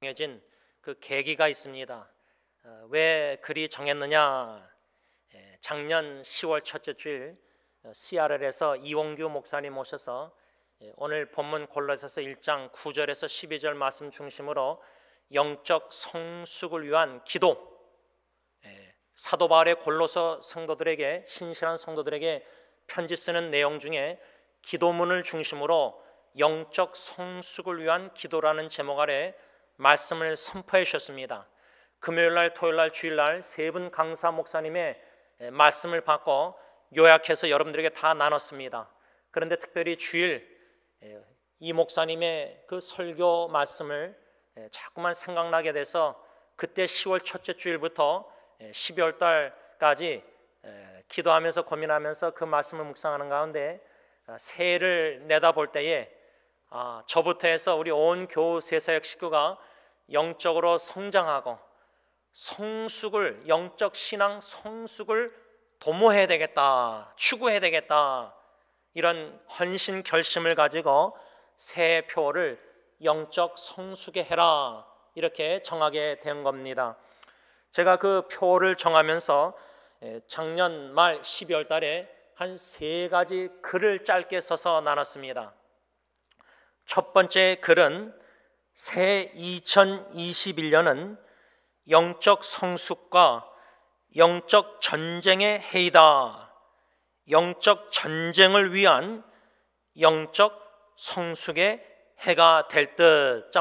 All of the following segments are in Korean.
정해진 그 계기가 있습니다. 왜 그리 정했느냐? 작년 10월 첫째 주일 CRL에서 이원규 목사님 모셔서 오늘 본문 골로새서 1장 9절에서 12절 말씀 중심으로 영적 성숙을 위한 기도, 사도 바울의 골로새 성도들에게, 신실한 성도들에게 편지 쓰는 내용 중에 기도문을 중심으로 영적 성숙을 위한 기도라는 제목 아래 말씀을 선포해 주셨습니다. 금요일날, 토요일날, 주일날 세 분 강사 목사님의 말씀을 받고 요약해서 여러분들에게 다 나눴습니다. 그런데 특별히 주일 이 목사님의 그 설교 말씀을 자꾸만 생각나게 돼서 그때 10월 첫째 주일부터 12월 달까지 기도하면서 고민하면서 그 말씀을 묵상하는 가운데 새해를 내다볼 때에 저부터 해서 우리 온 교우 세사역 식구가 영적으로 성장하고 성숙을, 영적 신앙 성숙을 도모해야 되겠다, 추구해야 되겠다, 이런 헌신 결심을 가지고 새해 표를 영적 성숙에 해라, 이렇게 정하게 된 겁니다. 제가 그 표를 정하면서 작년 말 12월 달에 한 세 가지 글을 짧게 써서 나눴습니다. 첫 번째 글은 새 2021년은 영적 성숙과 영적 전쟁의 해이다. 영적 전쟁을 위한 영적 성숙의 해가 될 듯...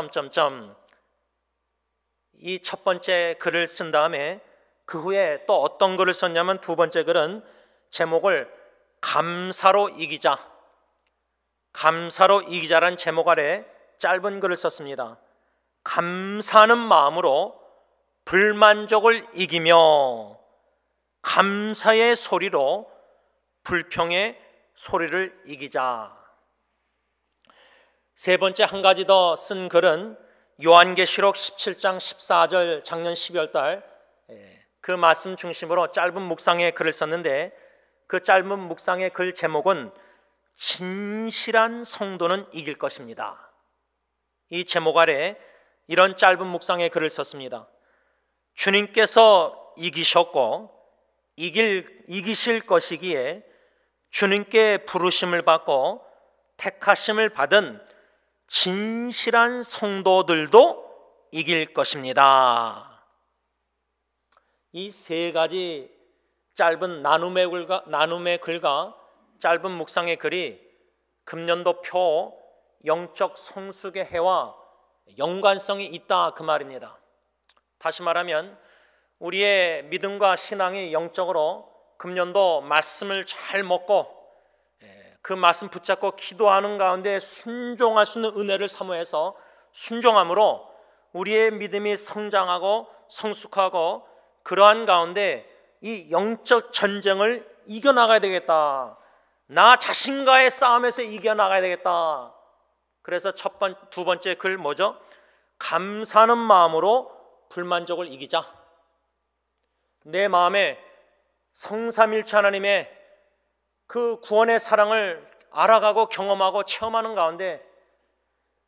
이 첫 번째 글을 쓴 다음에 그 후에 또 어떤 글을 썼냐면 두 번째 글은 제목을 감사로 이기자, 감사로 이기자라는 제목 아래 짧은 글을 썼습니다. 감사하는 마음으로 불만족을 이기며 감사의 소리로 불평의 소리를 이기자. 세 번째 한 가지 더 쓴 글은 요한계시록 17장 14절 작년 12월 달 그 말씀 중심으로 짧은 묵상의 글을 썼는데 그 짧은 묵상의 글 제목은 진실한 성도는 이길 것입니다. 이 제목 아래 이런 짧은 묵상의 글을 썼습니다. 주님께서 이기셨고 이기실 것이기에 주님께 부르심을 받고 택하심을 받은 진실한 성도들도 이길 것입니다. 이 세 가지 짧은 나눔의 글과 짧은 묵상의 글이 금년도 표 영적 성숙의 해와 연관성이 있다, 그 말입니다. 다시 말하면 우리의 믿음과 신앙이 영적으로 금년도 말씀을 잘 먹고 그 말씀 붙잡고 기도하는 가운데 순종할 수 있는 은혜를 사모해서 순종함으로 우리의 믿음이 성장하고 성숙하고 그러한 가운데 이 영적 전쟁을 이겨나가야 되겠다, 나 자신과의 싸움에서 이겨나가야 되겠다. 그래서 두 번째 글 뭐죠? 감사하는 마음으로 불만족을 이기자. 내 마음에 성삼일체 하나님의 그 구원의 사랑을 알아가고 경험하고 체험하는 가운데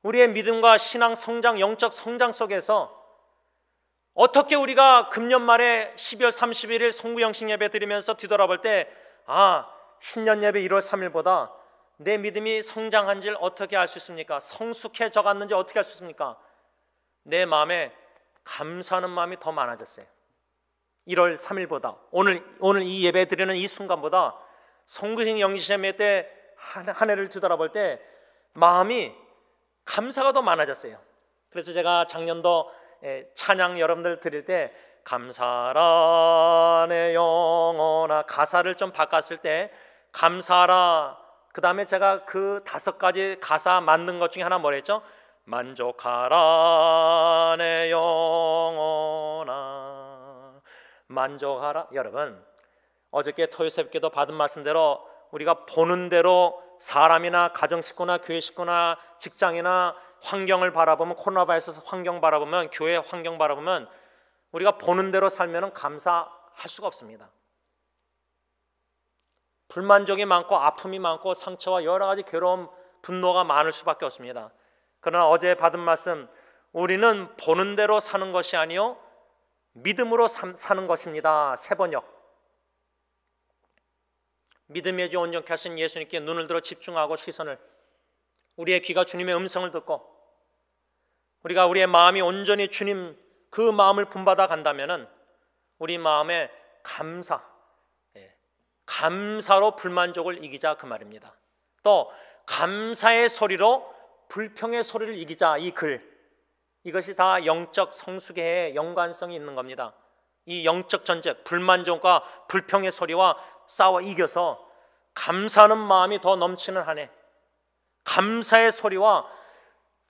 우리의 믿음과 신앙 성장, 영적 성장 속에서 어떻게 우리가 금년 말에 12월 31일 송구영신 예배 드리면서 뒤돌아볼 때 신년 예배 1월 3일보다 내 믿음이 성장한지를 어떻게 알 수 있습니까? 성숙해져 갔는지 어떻게 알 수 있습니까? 내 마음에 감사하는 마음이 더 많아졌어요. 1월 3일보다 오늘 이 예배 드리는 이 순간보다 송구영 영신 예배 때 한 해를 뒤돌아볼 때 마음이 감사가 더 많아졌어요. 그래서 제가 작년도 찬양 여러분들 드릴 때 감사라 내 영혼아, 가사를 좀 바꿨을 때 감사라, 그 다음에 제가 그 5가지 가사 만든 것 중에 하나 뭐랬죠? 만족하라 내 영혼아, 만족하라. 여러분, 어저께 토요 새벽기도 받은 말씀대로 우리가 보는 대로 사람이나 가정 식구나 교회 식구나 직장이나 환경을 바라보면, 코로나 바이러스 환경 바라보면, 교회 환경 바라보면 우리가 보는 대로 살면 감사할 수가 없습니다. 불만족이 많고 아픔이 많고 상처와 여러 가지 괴로움, 분노가 많을 수밖에 없습니다. 그러나 어제 받은 말씀, 우리는 보는 대로 사는 것이 아니요 믿음으로 사는 것입니다. 세 번역. 믿음의 주 온전케 하신 예수님께 눈을 들어 집중하고 시선을, 우리의 귀가 주님의 음성을 듣고 우리가 우리의 마음이 온전히 주님 그 마음을 본받아 간다면은 우리 마음에 감사로 불만족을 이기자 그 말입니다. 또 감사의 소리로 불평의 소리를 이기자, 이 글, 이것이 다 영적 성숙의 연관성이 있는 겁니다. 이 영적 전쟁, 불만족과 불평의 소리와 싸워 이겨서 감사하는 마음이 더 넘치는 한 해, 감사의 소리와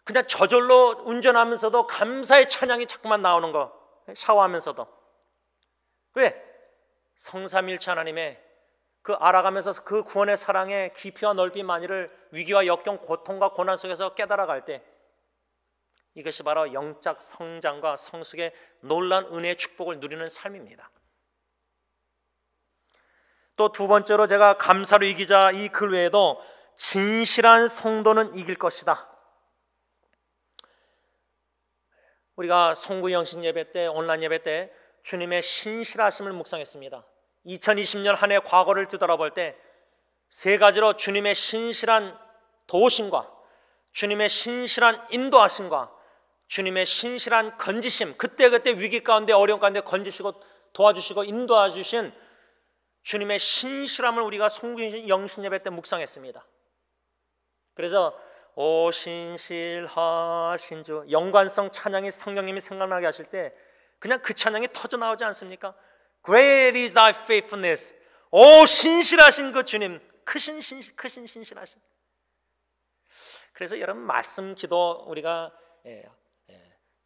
그냥 저절로 운전하면서도 감사의 찬양이 자꾸만 나오는 거, 샤워하면서도. 왜? 성삼일체 하나님의 그 알아가면서 그 구원의 사랑의 깊이와 넓이 많이를 위기와 역경, 고통과 고난 속에서 깨달아갈 때, 이것이 바로 영적 성장과 성숙의 놀라운 은혜의 축복을 누리는 삶입니다. 또 두 번째로 제가 감사로 이기자 이 글 외에도 진실한 성도는 이길 것이다. 우리가 송구 영신 예배 때, 온라인 예배 때 주님의 신실하심을 묵상했습니다. 2020년 한 해 과거를 뒤돌아볼 때 세 가지로 주님의 신실한 도우심과 주님의 신실한 인도하심과 주님의 신실한 건지심, 그때그때 위기 가운데 어려움 가운데 건지시고 도와주시고 인도해 주신 주님의 신실함을 우리가 송구 영신 예배 때 묵상했습니다. 그래서 오 신실하신 주, 연관성 찬양이 성령님이 생각나게 하실 때 그냥 그 찬양이 터져 나오지 않습니까? Great is thy faithfulness. 오 신실하신 그 주님, 크신 신실하신. 그래서 여러분 말씀 기도 우리가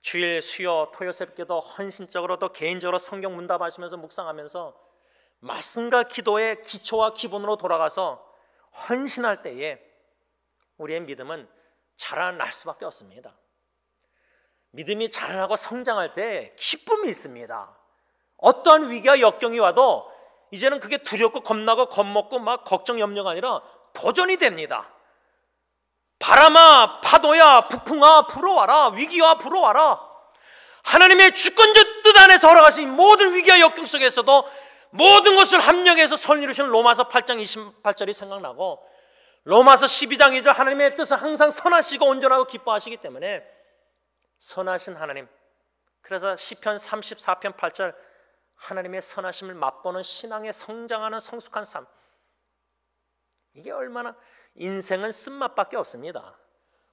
주일 수요 토요 새벽기도 헌신적으로 또 개인적으로 성경 문답하시면서 묵상하면서 말씀과 기도의 기초와 기본으로 돌아가서 헌신할 때에 우리의 믿음은 자라날 수밖에 없습니다. 믿음이 자라나고 성장할 때 기쁨이 있습니다. 어떠한 위기와 역경이 와도 이제는 그게 두렵고 겁나고 겁먹고 막 걱정 염려가 아니라 도전이 됩니다. 바람아 파도야 북풍아 불어와라, 위기와 불어와라. 하나님의 주권적 뜻 안에서 허락하신 모든 위기와 역경 속에서도 모든 것을 합력해서 선을 이루시는 로마서 8장 28절이 생각나고, 로마서 12장 2절 하나님의 뜻은 항상 선하시고 온전하고 기뻐하시기 때문에 선하신 하나님, 그래서 시편 34편 8절 하나님의 선하심을 맛보는 신앙에 성장하는 성숙한 삶, 이게 얼마나 인생은 쓴맛밖에 없습니다.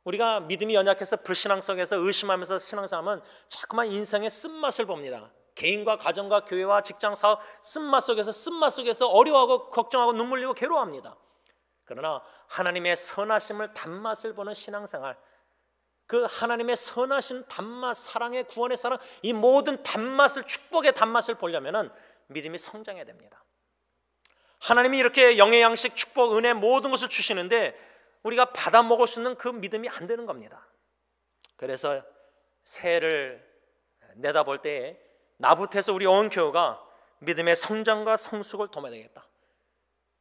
우리가 믿음이 연약해서 불신앙 속에서 의심하면서 신앙생활하면 자꾸만 인생의 쓴맛을 봅니다. 개인과 가정과 교회와 직장 사업 쓴맛 속에서 어려워하고 걱정하고 눈물 흘리고 괴로워합니다. 그러나 하나님의 선하심을 단맛을 보는 신앙생활, 그 하나님의 선하신 단맛, 사랑의 구원의 사랑, 이 모든 단맛을, 축복의 단맛을 보려면 믿음이 성장해야 됩니다. 하나님이 이렇게 영의 양식, 축복, 은혜 모든 것을 주시는데 우리가 받아 먹을 수 있는 그 믿음이 안 되는 겁니다. 그래서 새해를 내다볼 때에 나부터해서 우리 온 교회가 믿음의 성장과 성숙을 도모해야 되겠다.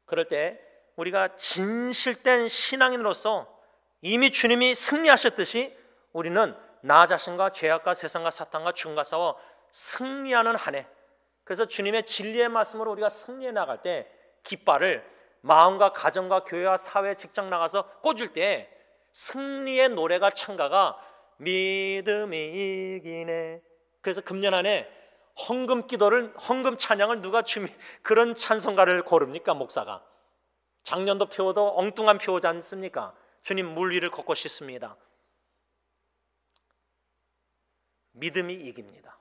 그럴 때 우리가 진실된 신앙인으로서 이미 주님이 승리하셨듯이 우리는 나 자신과 죄악과 세상과 사탄과 죽음과 싸워 승리하는 한 해, 그래서 주님의 진리의 말씀으로 우리가 승리해 나갈 때 깃발을 마음과 가정과 교회와 사회, 직장 나가서 꽂을 때 승리의 노래가 찬가가 믿음이 이기네. 그래서 금년 안에 헌금 기도를, 헌금 찬양을 누가 그런 찬송가를 고릅니까? 목사가. 작년도 표도 엉뚱한 표지 않습니까? 주님 물 위를 걷고 싶습니다. 믿음이 이깁니다.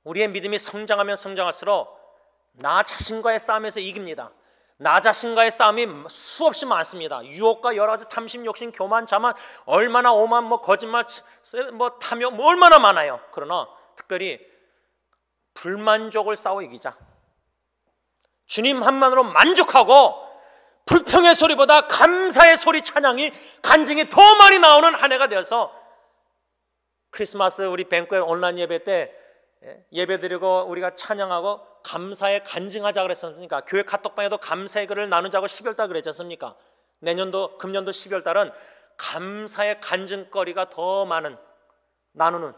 우리의 믿음이 성장하면 성장할수록 나 자신과의 싸움에서 이깁니다. 나 자신과의 싸움이 수없이 많습니다. 유혹과 여러 가지 탐심, 욕심, 교만, 자만, 얼마나 오만, 거짓말, 탐욕, 얼마나 많아요. 그러나 특별히 불만족을 싸워 이기자. 주님 한만으로 만족하고 불평의 소리보다 감사의 소리, 찬양이, 간증이 더 많이 나오는 한 해가 되어서 크리스마스 우리 뱅크회 온라인 예배 때 예배드리고 우리가 찬양하고 감사의 간증하자 그랬었으니까, 교회 카톡방에도 감사의 글을 나누자고 12월달 그랬지 않습니까? 금년도 12월달은 감사의 간증거리가 더 많은 나누는,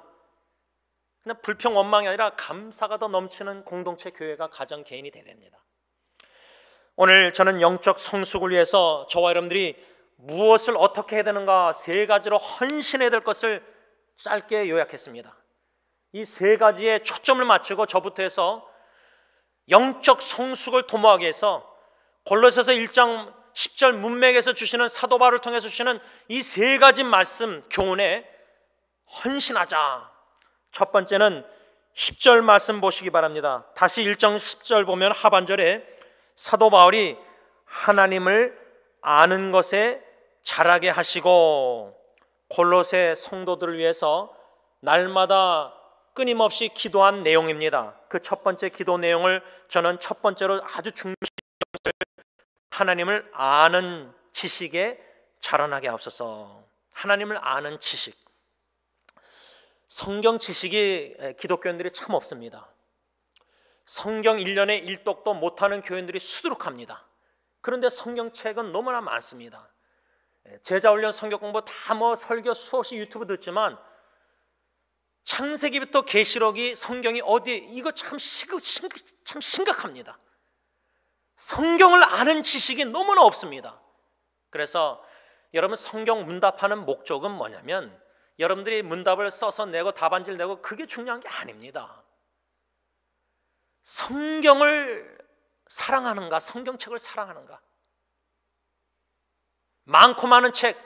그냥 불평 원망이 아니라 감사가 더 넘치는 공동체, 교회가, 가정, 개인이 되야 됩니다. 오늘 저는 영적 성숙을 위해서 저와 여러분들이 무엇을 어떻게 해야 되는가, 세 가지로 헌신해야 될 것을 짧게 요약했습니다. 이 세 가지에 초점을 맞추고 저부터 해서 영적 성숙을 도모하기 위해서 골로새서 1장 10절 문맥에서 주시는 사도 바울을 통해서 주시는 이 세 가지 말씀 교훈에 헌신하자. 첫 번째는 10절 말씀 보시기 바랍니다. 다시 1장 10절 보면 하반절에 사도 바울이 하나님을 아는 것에 자라게 하시고, 골로새 성도들을 위해서 날마다 끊임없이 기도한 내용입니다. 그 첫 번째 기도 내용을 저는 첫 번째로 아주 중요한 것을 하나님을 아는 지식에 자라나게 하옵소서. 하나님을 아는 지식. 성경 지식이 기독교인들이 참 없습니다. 성경 1년에 1독도 못하는 교인들이 수두룩합니다. 그런데 성경책은 너무나 많습니다. 제자훈련 성경 공부 다 설교 수없이 유튜브 듣지만 창세기부터 계시록이 성경이 어디, 이거 참 심각합니다. 성경을 아는 지식이 너무나 없습니다. 그래서 여러분, 성경 문답하는 목적은 뭐냐면 여러분들이 문답을 써서 내고 답안지를 내고 그게 중요한 게 아닙니다. 성경을 사랑하는가, 성경책을 사랑하는가. 많고 많은 책,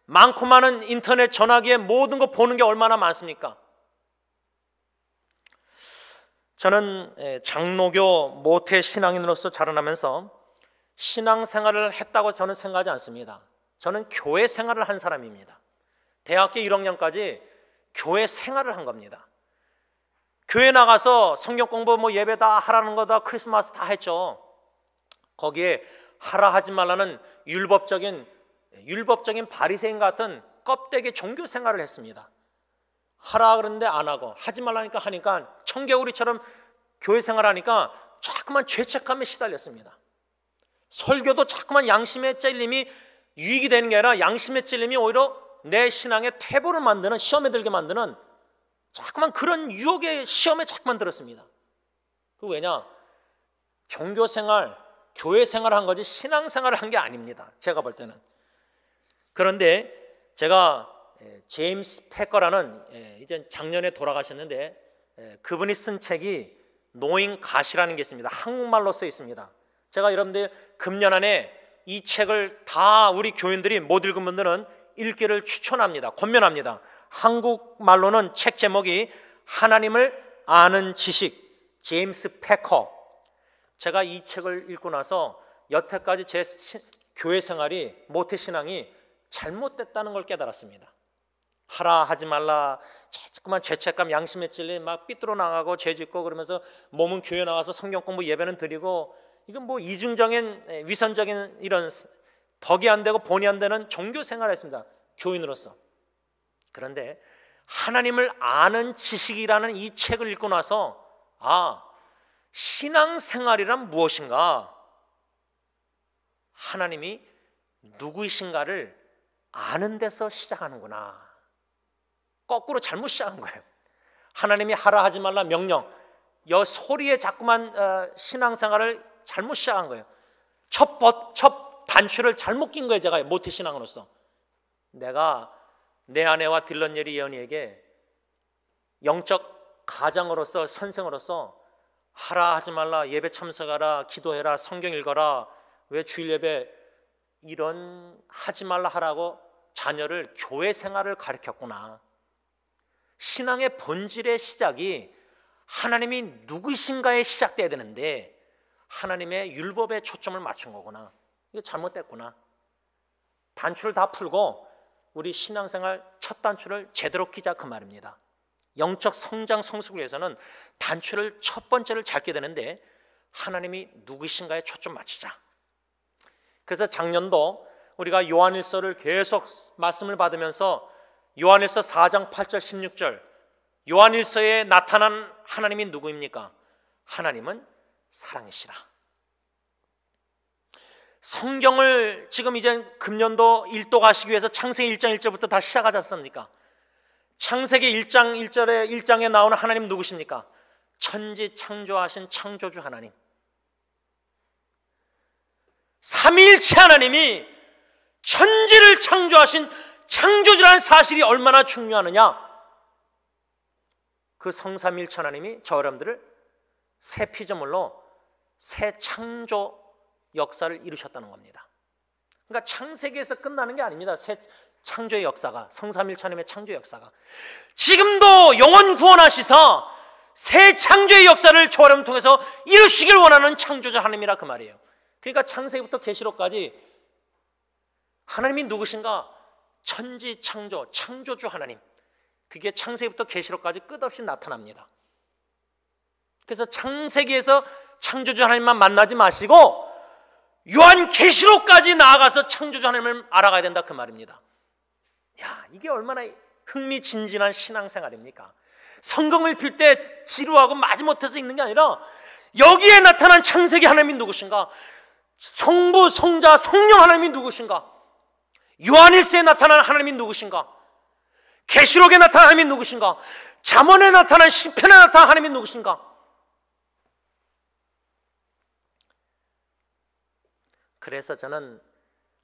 많고 많은 인터넷 전화기에 모든 거 보는 게 얼마나 많습니까? 저는 장로교 모태 신앙인으로서 자라나면서 신앙생활을 했다고 저는 생각하지 않습니다. 저는 교회 생활을 한 사람입니다. 대학교 1학년까지 교회 생활을 한 겁니다. 교회 나가서 성경 공부, 예배 다 하라는 거다, 크리스마스 다 했죠. 거기에 하라 하지 말라는 율법적인 바리새인 같은 껍데기 종교 생활을 했습니다. 하라 그러는데 안 하고, 하지 말라니까 하니까 청개구리처럼 교회 생활하니까 자꾸만 죄책감에 시달렸습니다. 설교도 자꾸만 양심의 찔림이 유익이 되는 게 아니라 양심의 찔림이 오히려 내 신앙의 퇴보를 만드는, 시험에 들게 만드는 자꾸만 그런 유혹의 시험에 자꾸만 들었습니다. 그 왜냐? 종교 생활, 교회 생활을 한 거지 신앙 생활을 한 게 아닙니다. 제가 볼 때는. 그런데 제가 제임스 패커라는, 이제 작년에 돌아가셨는데, 그분이 쓴 책이 노잉 갓이라는 게 있습니다. 한국말로 써 있습니다. 제가 여러분들 금년 안에 이 책을 다 우리 교인들이 못 읽은 분들은 읽기를 추천합니다. 권면합니다. 한국말로는 책 제목이 하나님을 아는 지식, 제임스 패커. 제가 이 책을 읽고 나서 여태까지 제 교회 생활이, 모태신앙이 잘못됐다는 걸 깨달았습니다. 하라 하지 말라, 자꾸만 죄책감, 양심에 찔림, 막 삐뚤어 나가고 죄짓고 그러면서 몸은 교회 나와서 성경 공부 예배는 드리고, 이건 이중적인, 위선적인 이런 덕이 안 되고 본이 안 되는 종교 생활을 했습니다. 교인으로서. 그런데 하나님을 아는 지식이라는 이 책을 읽고 나서 신앙생활이란 무엇인가? 하나님이 누구이신가를 아는 데서 시작하는구나. 거꾸로 잘못 시작한 거예요. 하나님이 하라 하지 말라 명령, 여 소리에 자꾸만 신앙생활을 잘못 시작한 거예요. 첫 단추를 잘못 낀 거예요. 제가 모태신앙으로서. 내가 내 아내와 딜런 예리 예언이에게 영적 가장으로서, 선생으로서 하라 하지 말라, 예배 참석하라, 기도해라, 성경 읽어라, 왜 주일 예배, 이런 하지 말라 하라고 자녀를 교회 생활을 가르쳤구나. 신앙의 본질의 시작이 하나님이 누구이신가에 시작돼야 되는데 하나님의 율법에 초점을 맞춘 거구나. 이거 잘못됐구나. 단추를 다 풀고 우리 신앙생활 첫 단추를 제대로 끼자, 그 말입니다. 영적 성장 성숙을 위해서는 단추를, 첫 번째를 잘 끼야 되는데 하나님이 누구이신가에 초점 맞추자. 그래서 작년도 우리가 요한일서를 계속 말씀을 받으면서 요한일서 4장 8절 16절, 요한일서에 나타난 하나님이 누구입니까? 하나님은 사랑이시라. 성경을 지금 이제 금년도 일독하시기 위해서 창세기 1장 1절부터 다 시작하지 않습니까? 창세기 1장 1장에 나오는 하나님 누구십니까? 천지 창조하신 창조주 하나님. 삼위일체 하나님이 천지를 창조하신 창조주라는 사실이 얼마나 중요하느냐. 그 성삼위일체 하나님이 저 여러분들을 새 피조물로 새 창조 역사를 이루셨다는 겁니다. 그러니까 창세기에서 끝나는 게 아닙니다. 새 창조의 역사가, 성삼위일체 하나님의 창조 역사가 지금도 영원 구원하시사 새 창조의 역사를 저 여러분 통해서 이루시길 원하는 창조자 하나님이라 그 말이에요. 그러니까 창세기부터 계시록까지 하나님이 누구신가? 천지 창조, 창조주 하나님. 그게 창세기부터 계시록까지 끝없이 나타납니다. 그래서 창세기에서 창조주 하나님만 만나지 마시고 요한 계시록까지 나아가서 창조주 하나님을 알아가야 된다 그 말입니다. 야, 이게 얼마나 흥미진진한 신앙생활입니까? 성경을 빌 때 지루하고 마지못해서 읽는 게 아니라 여기에 나타난 창세기 하나님이 누구신가? 성부, 성자, 성령 하나님이 누구신가? 요한일서에 나타난 하나님이 누구신가? 계시록에 나타난 하나님이 누구신가? 잠언에 나타난 시편에 나타난 하나님이 누구신가? 그래서 저는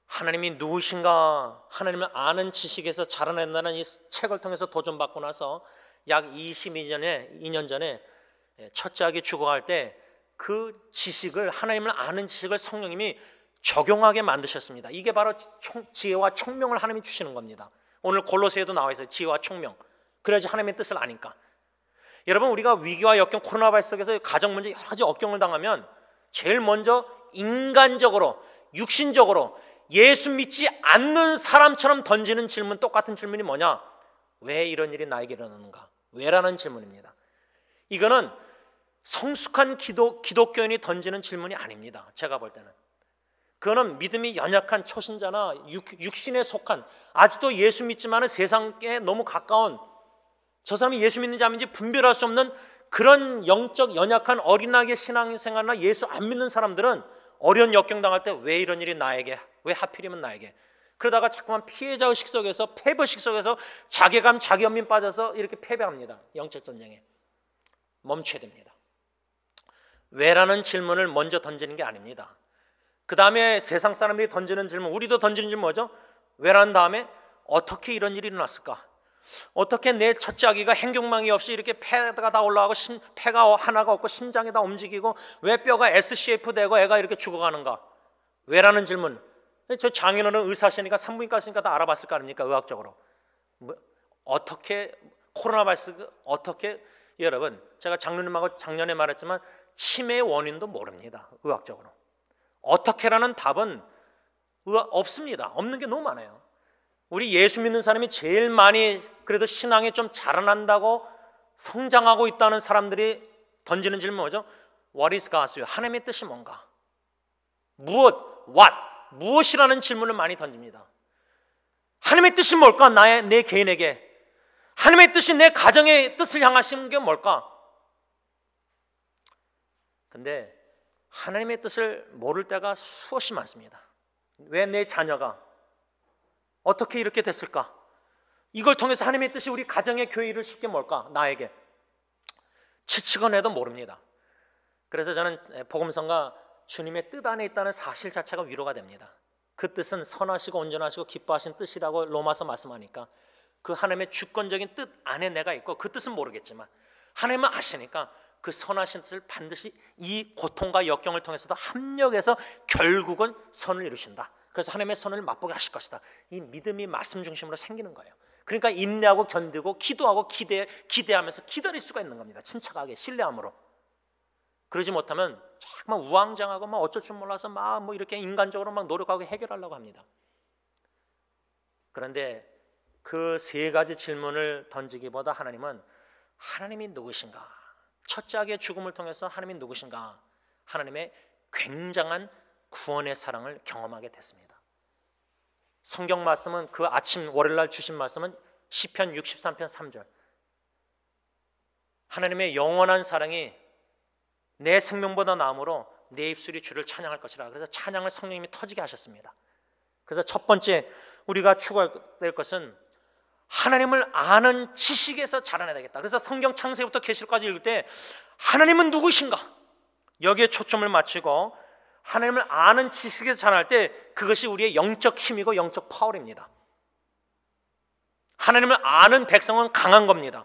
하나님이 누구신가, 하나님을 아는 지식에서 자라낸다는 이 책을 통해서 도전받고 나서 약 2년 전에 첫째 아기 죽어갈 때 그 지식을, 하나님을 아는 지식을 성령님이 적용하게 만드셨습니다. 이게 바로 지혜와 총명을 하나님이 주시는 겁니다. 오늘 골로새에도 나와 있어요. 지혜와 총명. 그래야지 하나님의 뜻을 아니까. 여러분, 우리가 위기와 역경, 코로나 바이러스 속에서 가정 문제 여러 가지 역경을 당하면 제일 먼저 인간적으로, 육신적으로 예수 믿지 않는 사람처럼 던지는 질문, 똑같은 질문이 뭐냐? 왜 이런 일이 나에게 일어나는가? 왜라는 질문입니다. 이거는 성숙한 기독교인이 던지는 질문이 아닙니다. 제가 볼 때는. 그거는 믿음이 연약한 초신자나 육신에 속한, 아직도 예수 믿지만은 세상에 너무 가까운, 저 사람이 예수 믿는지 안 믿는지 분별할 수 없는 그런 영적 연약한 어린아기 신앙생활이나 예수 안 믿는 사람들은 어려운 역경 당할 때 왜 이런 일이 나에게, 왜 하필이면 나에게, 그러다가 자꾸만 피해자의식 속에서, 패배의식 속에서 자괴감, 자기연민 빠져서 이렇게 패배합니다. 영적 전쟁에. 멈춰야 됩니다. 왜라는 질문을 먼저 던지는 게 아닙니다. 그 다음에 세상 사람들이 던지는 질문, 우리도 던지는 질문 뭐죠? 왜라는 다음에 어떻게 이런 일이 일어났을까? 어떻게 내 첫째 아기가 행경망이 없이 이렇게 폐가 다 올라가고 폐가 하나가 없고 심장이 다 움직이고 왜 뼈가 SCF 되고 애가 이렇게 죽어가는가? 왜라는 질문. 저 장인어른 의사시니까 산부인과시니까 다 알아봤을 거 아닙니까? 의학적으로. 어떻게 코로나 바이러스 어떻게, 여러분, 제가 장로님하고 작년에 말했지만 치매의 원인도 모릅니다. 의학적으로. 어떻게라는 답은 없습니다. 없는 게 너무 많아요. 우리 예수 믿는 사람이 제일 많이 그래도 신앙에 좀 자라난다고 성장하고 있다는 사람들이 던지는 질문 뭐죠? What is God's will? 하나님의 뜻이 뭔가? 무엇? What? 무엇이라는 질문을 많이 던집니다. 하나님의 뜻이 뭘까? 내 개인에게. 하나님의 뜻이 내 가정의 뜻을 향하시는 게 뭘까? 근데 하나님의 뜻을 모를 때가 수없이 많습니다. 왜 내 자녀가 어떻게 이렇게 됐을까? 이걸 통해서 하나님의 뜻이 우리 가정의 교회 이룰 수 있게 뭘까? 나에게 지치건 해도 모릅니다. 그래서 저는 복음성가 주님의 뜻 안에 있다는 사실 자체가 위로가 됩니다. 그 뜻은 선하시고 온전하시고 기뻐하신 뜻이라고 로마서 말씀하니까 그 하나님의 주권적인 뜻 안에 내가 있고 그 뜻은 모르겠지만 하나님은 아시니까 그 선하신 뜻을 반드시 이 고통과 역경을 통해서도 합력해서 결국은 선을 이루신다. 그래서 하나님의 선을 맛보게 하실 것이다. 이 믿음이 말씀 중심으로 생기는 거예요. 그러니까 인내하고 견디고 기도하고 기대하면서 기다릴 수가 있는 겁니다. 침착하게 신뢰함으로. 그러지 못하면 자꾸만 우왕좌왕하고 막 어쩔 줄 몰라서 막 뭐 이렇게 인간적으로 막 노력하고 해결하려고 합니다. 그런데 그 세 가지 질문을 던지기보다 하나님은 하나님이 누구신가? 첫째 아기의 죽음을 통해서 하나님이 누구신가? 하나님의 굉장한 구원의 사랑을 경험하게 됐습니다. 성경 말씀은 그 아침 월요일날 주신 말씀은 시편 63편 3절. 하나님의 영원한 사랑이 내 생명보다 나음으로 내 입술이 주를 찬양할 것이라. 그래서 찬양을 성령님이 터지게 하셨습니다. 그래서 첫 번째 우리가 추구해야 될 것은 하나님을 아는 지식에서 자라나야 되겠다. 그래서 성경 창세기부터 계시록까지 읽을 때 하나님은 누구신가? 여기에 초점을 맞추고 하나님을 아는 지식에서 자랄 때 그것이 우리의 영적 힘이고 영적 파워입니다. 하나님을 아는 백성은 강한 겁니다.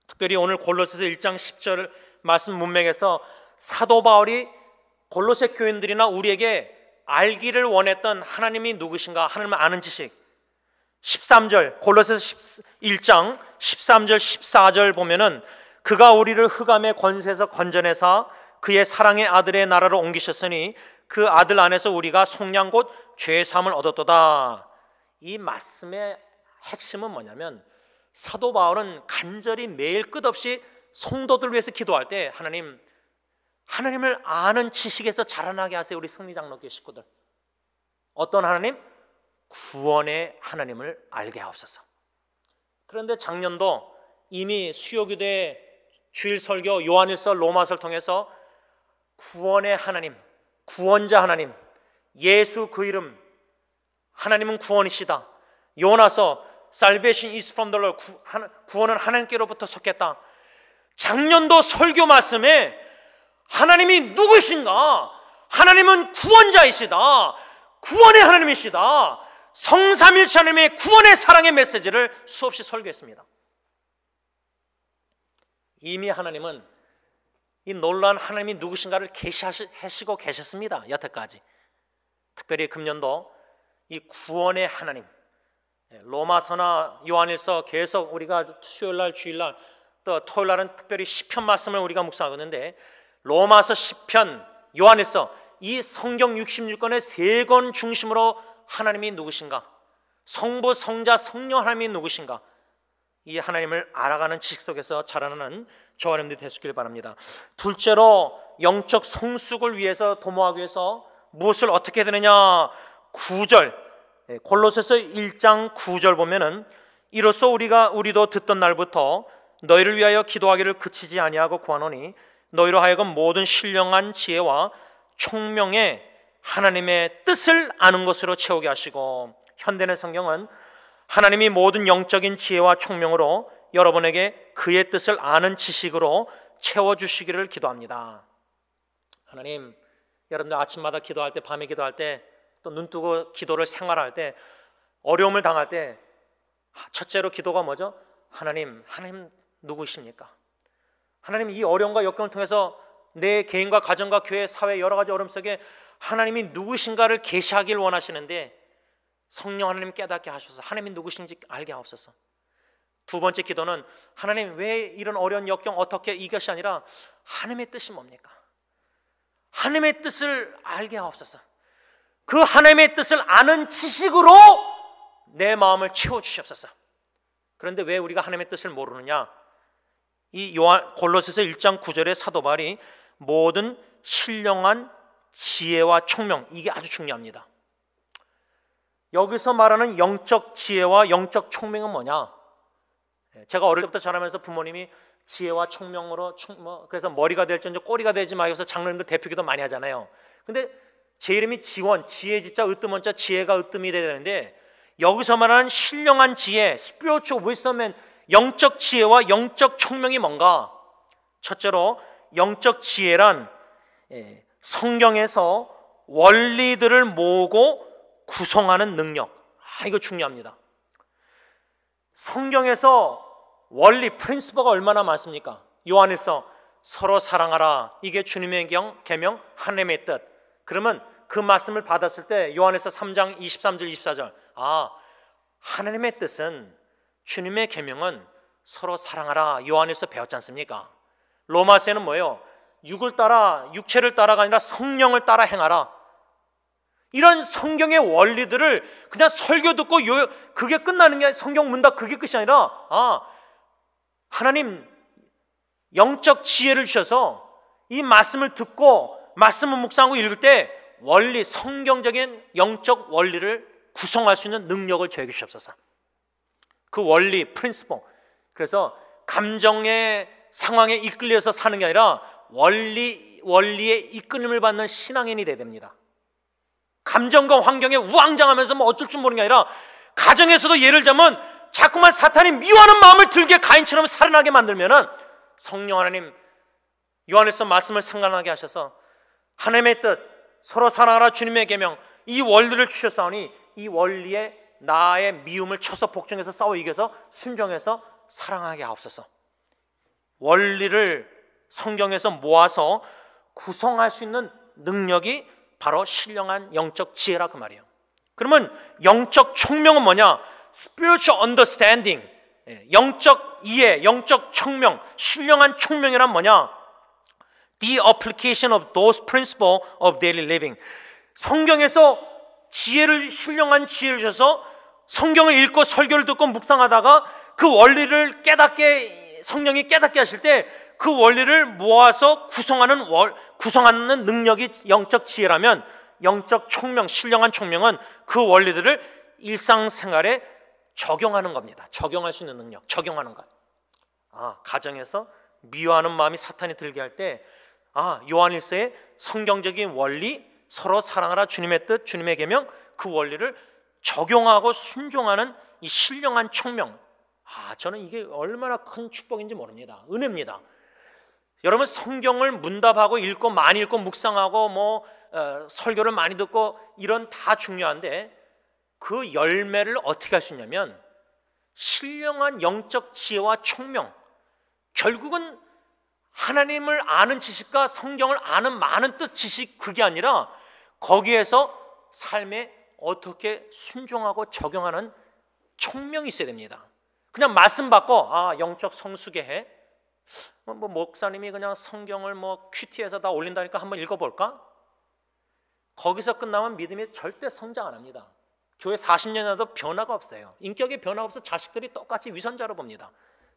특별히 오늘 골로새서 1장 10절 말씀 문맥에서 사도 바울이 골로새 교인들이나 우리에게 알기를 원했던 하나님이 누구신가, 하나님을 아는 지식, 13절 골로새서 1장 13절 14절 보면은 그가 우리를 흑암의 권세에서 건져내사 그의 사랑의 아들의 나라로 옮기셨으니 그 아들 안에서 우리가 속량 곧 죄 사함을 얻었도다. 이 말씀의 핵심은 뭐냐면 사도 바울은 간절히 매일 끝없이 성도들 위해서 기도할 때 하나님을 아는 지식에서 자라나게 하세요. 우리 승리장로교 식구들. 어떤 하나님? 구원의 하나님을 알게 하옵소서. 그런데 작년도 이미 수요교대 주일 설교 요한일서 로마서를 통해서 구원의 하나님, 구원자 하나님, 예수 그 이름, 하나님은 구원이시다. 요나서 Salvation is from the Lord, 구원은 하나님께로부터 섰겠다. 작년도 설교 말씀에 하나님이 누구신가? 하나님은 구원자이시다. 구원의 하나님이시다. 성삼일체 하나님의 구원의 사랑의 메시지를 수없이 설교했습니다. 이미 하나님은 이 놀라운 하나님이 누구신가를 계시하시고 계셨습니다. 여태까지. 특별히 금년도 이 구원의 하나님, 로마서나 요한일서 계속 우리가 수요일날, 주일날, 또 토요일날은 특별히 시편 말씀을 우리가 묵상하는데 로마서, 시편, 요한일서 이 성경 66권의 3권 중심으로 하나님이 누구신가, 성부, 성자, 성령 하나님이 누구신가, 이 하나님을 알아가는 지식 속에서 자라나는 저와 여러분들이 되시길 바랍니다. 둘째로 영적 성숙을 위해서 도모하기 위해서 무엇을 어떻게 해야 되느냐? 9절 골로새서 1장 9절 보면은 이로써 우리도 듣던 날부터 너희를 위하여 기도하기를 그치지 아니하고 구하노니 너희로 하여금 모든 신령한 지혜와 총명에 하나님의 뜻을 아는 것으로 채우게 하시고, 현대는 성경은 하나님이 모든 영적인 지혜와 총명으로 여러분에게 그의 뜻을 아는 지식으로 채워주시기를 기도합니다. 하나님, 여러분들 아침마다 기도할 때, 밤에 기도할 때, 또 눈뜨고 기도를 생활할 때, 어려움을 당할 때 첫째로 기도가 뭐죠? 하나님 누구십니까? 하나님, 이 어려움과 역경을 통해서 내 개인과 가정과 교회, 사회 여러 가지 어려움 속에 하나님이 누구신가를 계시하길 원하시는데 성령 하나님 깨닫게 하셔서 하나님이 누구신지 알게 하옵소서. 두 번째 기도는 하나님 왜 이런 어려운 역경 어떻게, 이것이 아니라 하나님의 뜻이 뭡니까? 하나님의 뜻을 알게 하옵소서. 그 하나님의 뜻을 아는 지식으로 내 마음을 채워주시옵소서. 그런데 왜 우리가 하나님의 뜻을 모르느냐? 이 골로새서 1장 9절의 사도 바울이 모든 신령한 지혜와 총명, 이게 아주 중요합니다. 여기서 말하는 영적 지혜와 영적 총명은 뭐냐? 제가 어릴 때부터 자라면서 부모님이 지혜와 총명으로 그래서 머리가 될지언정 꼬리가 되지 마 해서 장로님들 대표기도 많이 하잖아요. 근데 제 이름이 지원, 지혜 지자 으뜸원자, 지혜가 으뜸이 돼야 되는데 여기서 말하는 신령한 지혜, spiritual wisdom, 영적 지혜와 영적 총명이 뭔가? 첫째로 영적 지혜란 성경에서 원리들을 모으고 구성하는 능력. 이거 중요합니다. 성경에서 원리, 프린시퍼가 얼마나 많습니까? 요한일서 서로 사랑하라, 이게 주님의 계명, 하나님의 뜻. 그러면 그 말씀을 받았을 때 요한일서 3장 23절 24절 하나님의 뜻은, 주님의 계명은 서로 사랑하라, 요한일서 배웠지 않습니까? 로마서에는 뭐예요? 육체를 따라가 아니라 성령을 따라 행하라. 이런 성경의 원리들을 그냥 설교 듣고 그게 끝나는 게, 성경 문 닫고 그게 끝이 아니라 하나님 영적 지혜를 주셔서 이 말씀을 듣고 말씀을 묵상하고 읽을 때 원리, 성경적인 영적 원리를 구성할 수 있는 능력을 저에게 주옵소서. 그 원리, 프린시플. 그래서 감정의 상황에 이끌려서 사는 게 아니라 원리에 이끌림을 받는 신앙인이 돼야 됩니다. 감정과 환경에 우왕좌왕하면서 어쩔 줄 모르는 게 아니라 가정에서도 예를 들자면 자꾸만 사탄이 미워하는 마음을 들게 가인처럼 살아나게 만들면은 성령 하나님 요한일서 말씀을 생각나게 하셔서 하나님의 뜻 서로 사랑하라 주님의 계명 이 원리를 주셨사오니 이 원리에 나의 미움을 쳐서 복종해서 싸워 이겨서 순종해서 사랑하게 하옵소서. 원리를 성경에서 모아서 구성할 수 있는 능력이 바로 신령한 영적 지혜라 그 말이에요. 그러면 영적 총명은 뭐냐? Spiritual understanding, 영적 이해, 영적 총명, 신령한 총명이란 뭐냐? The application of those principles of daily living. 성경에서 지혜를 신령한 지혜를 주셔서 성경을 읽고 설교를 듣고 묵상하다가 그 원리를 깨닫게 성령이 깨닫게 하실 때 그 원리를 모아서 구성하는 능력이 영적 지혜라면 영적 총명, 신령한 총명은 그 원리들을 일상생활에 적용하는 겁니다. 적용할 수 있는 능력, 적용하는 것. 가정에서 미워하는 마음이 사탄이 들게 할 때 요한일서의 성경적인 원리, 서로 사랑하라 주님의 뜻, 주님의 계명 그 원리를 적용하고 순종하는 이 신령한 총명. 저는 이게 얼마나 큰 축복인지 모릅니다. 은혜입니다. 여러분 성경을 문답하고 읽고 많이 읽고 묵상하고 설교를 많이 듣고 이런 다 중요한데 그 열매를 어떻게 할 수 있냐면 신령한 영적 지혜와 총명, 결국은 하나님을 아는 지식과 성경을 아는 많은 뜻 지식 그게 아니라 거기에서 삶에 어떻게 순종하고 적용하는 총명이 있어야 됩니다. 그냥 말씀 받고 영적 성숙에 해 목사님이 그냥 성경을 큐티에서 다 올린다니까 한번 읽어볼까? 거기서 끝나면 믿음이 절대 성장 안 합니다. 교회 40년이라도 변화가 없어요. 인격의 변화가 없어 자식들이 똑같이 위선자로 봅니다.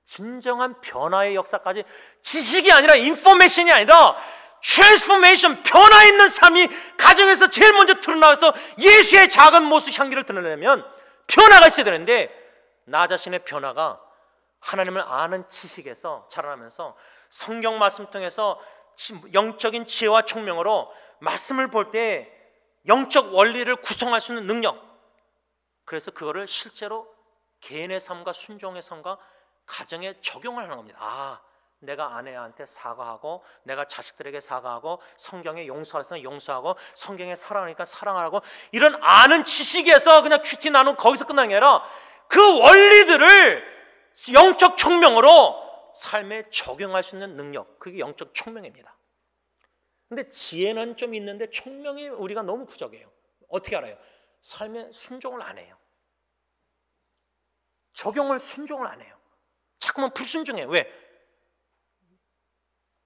진정한 변화의 역사까지 지식이 아니라 인포메이션이 아니라 트랜스포메이션, 변화 있는 삶이 가정에서 제일 먼저 드러나서 예수의 작은 모습 향기를 드러내려면 변화가 있어야 되는데 나 자신의 변화가 하나님을 아는 지식에서 자라나면서 성경 말씀 통해서 영적인 지혜와 총명으로 말씀을 볼 때 영적 원리를 구성할 수 있는 능력, 그래서 그거를 실제로 개인의 삶과 순종의 삶과 가정에 적용을 하는 겁니다. 내가 아내한테 사과하고 내가 자식들에게 사과하고 성경에 용서할 수 있으면 용서하고 성경에 사랑하니까 사랑하라고 이런 아는 지식에서 그냥 큐티 나누고 거기서 끝나는 게 아니라 그 원리들을 영적 총명으로 삶에 적용할 수 있는 능력, 그게 영적 총명입니다. 근데 지혜는 좀 있는데 총명이 우리가 너무 부족해요. 어떻게 알아요? 삶에 순종을 안 해요. 순종을 안 해요. 자꾸만 불순종해요. 왜?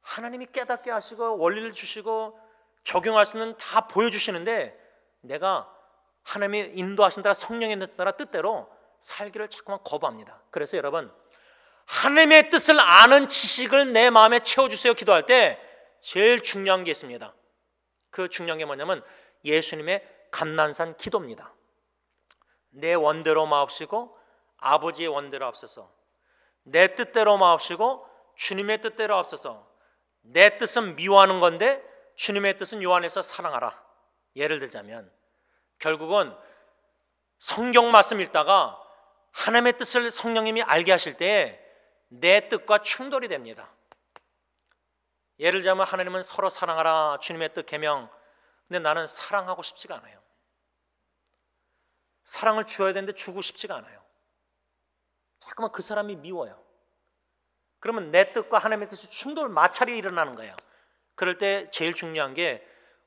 하나님이 깨닫게 하시고 원리를 주시고 적용할 수 있는 다 보여주시는데 내가 하나님이 인도하신 따라 성령의 따라 뜻대로 살기를 자꾸만 거부합니다. 그래서 여러분 하나님의 뜻을 아는 지식을 내 마음에 채워주세요 기도할 때 제일 중요한 게 있습니다. 그 중요한 게 뭐냐면 예수님의 감난산 기도입니다. 내 원대로 마옵시고 아버지의 원대로 앞서서 내 뜻대로 마옵시고 주님의 뜻대로 앞서서 내 뜻은 미워하는 건데 주님의 뜻은 요한에서 사랑하라. 예를 들자면 결국은 성경 말씀 읽다가 하나님의 뜻을 성령님이 알게 하실 때 내 뜻과 충돌이 됩니다. 예를 들자면 하나님은 서로 사랑하라 주님의 뜻 계명, 근데 나는 사랑하고 싶지가 않아요. 사랑을 주어야 되는데 주고 싶지가 않아요. 자꾸만 그 사람이 미워요. 그러면 내 뜻과 하나님의 뜻이 충돌 마찰이 일어나는 거예요. 그럴 때 제일 중요한 게